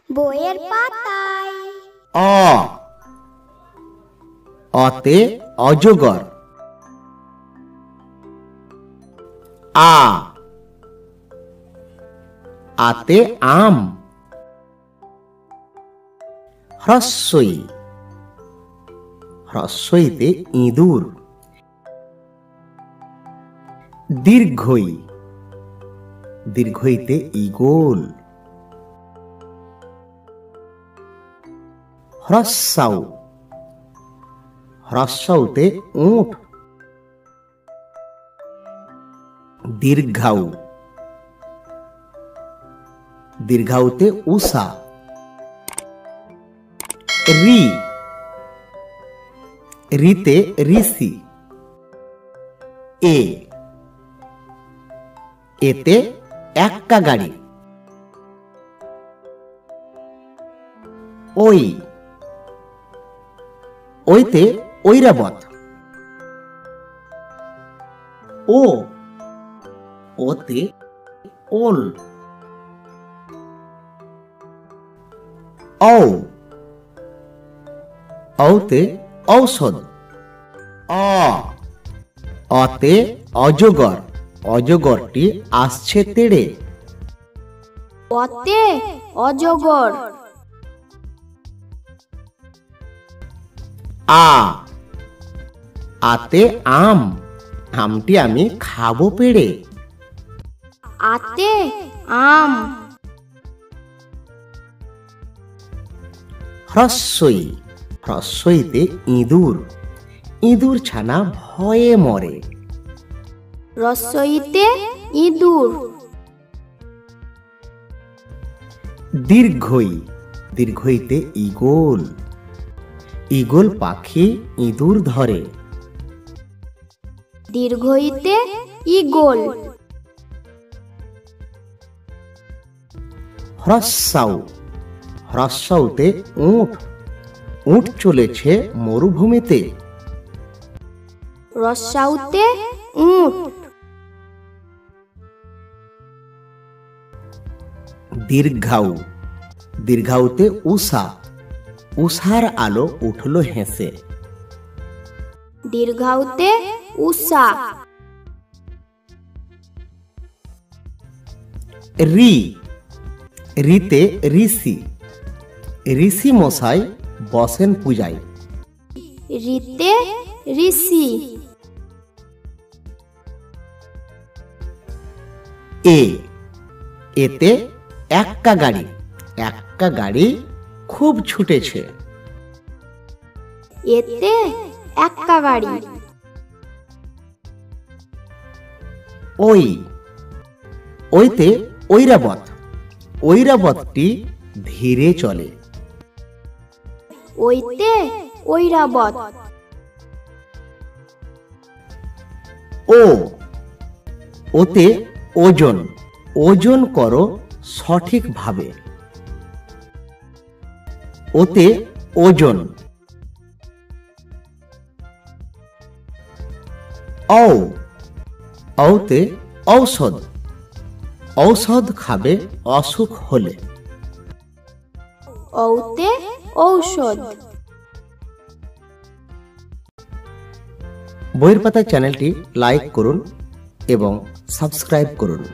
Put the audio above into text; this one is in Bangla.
বইয়ের পাতায়। অ, অতে অজগর। আ, আতে আম। হ্রস্বই, হ্রস্বইতে ইঁদুর। দীর্ঘই, দীর্ঘইতে ঈগল। হ্রস্বাউ, হ্রস্বাউতে উট। দীর্ঘাউ, দীর্ঘাউতে উষা। রি, রিতে ঋষি। এ, এতে এক্কা গাড়ি। ওই, ওইতে ঐরাবত। ও, ওতে ওল। ঔ, ঔতে ঔষধ। অ, অতে অজগর। অজগরটি আসছে তেড়ে। অতে অজগর। আ, আতে আম। আমটি আমি খাবো পেড়ে। আতে আম। হ্রস্বই, হ্রস্বইতে ইঁদুর। ইঁদুর ছানা ভয়ে মরে। রস্বইতে ইঁদুর। দীর্ঘই, দীর্ঘইতে ঈগল। ঈগল পাখি ইঁদুর ধরে। দীর্ঘইতে ঈগল। হ্রস্বাউ, হ্রস্বাউতে উট। উট চলেছে মরুভূমিতে। রস্বাউতে উট। দীর্ঘাউ, দীর্ঘাউতে উষা। উষার আলো উঠল হেসে। দীর্ঘাউতে উষা। রি, রিতে ঋষি। ঋষি মশাই বসেন পূজায়। রিতে ঋষি। এ, এতে এক্কা গাড়ি। এক্কা গাড়ি খুব ছুটেছে। এতে এক্কা গাড়ি। ওই, ওইতে ঐরাবত। ঐরাবতটি ধীরে চলে। ওইতে ঐরাবত। ও, ওতে ওজন। ওজন করো সঠিকভাবে। ওতে ওজন। ঔ, ঔতে ঔষধ। ঔষধ খাবে অসুখ হলে। ঔতে ঔষধ। বইয়ের পাতা চ্যানেলটি লাইক করুন এবং সাবস্ক্রাইব করুন।